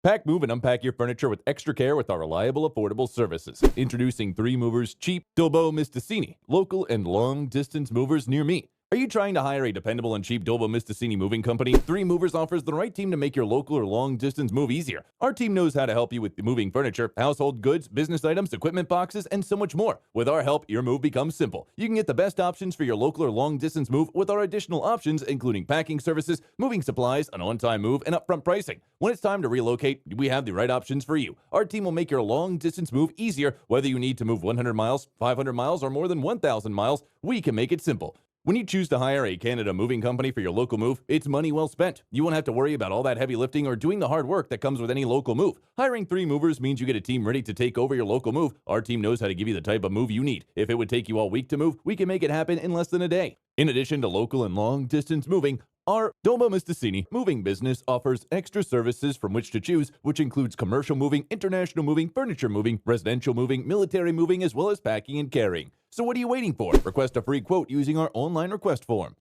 Pack, move, and unpack your furniture with extra care with our reliable, affordable services. Introducing 3 Movers Cheap Dolbeau-Mistassini, local and long-distance movers near me. Are you trying to hire a dependable and cheap Dolbeau-Mistassini moving company? 3 Movers offers the right team to make your local or long-distance move easier. Our team knows how to help you with moving furniture, household goods, business items, equipment boxes, and so much more. With our help, your move becomes simple. You can get the best options for your local or long-distance move with our additional options, including packing services, moving supplies, an on-time move, and upfront pricing. When it's time to relocate, we have the right options for you. Our team will make your long-distance move easier, whether you need to move 100 miles, 500 miles, or more than 1,000 miles. We can make it simple. When you choose to hire a Canada moving company for your local move, it's money well spent. You won't have to worry about all that heavy lifting or doing the hard work that comes with any local move. Hiring 3 movers means you get a team ready to take over your local move. Our team knows how to give you the type of move you need. If it would take you all week to move, we can make it happen in less than a day. In addition to local and long-distance moving, our Dolbeau-Mistassini moving business offers extra services from which to choose, which includes commercial moving, international moving, furniture moving, residential moving, military moving, as well as packing and carrying. So what are you waiting for? Request a free quote using our online request form.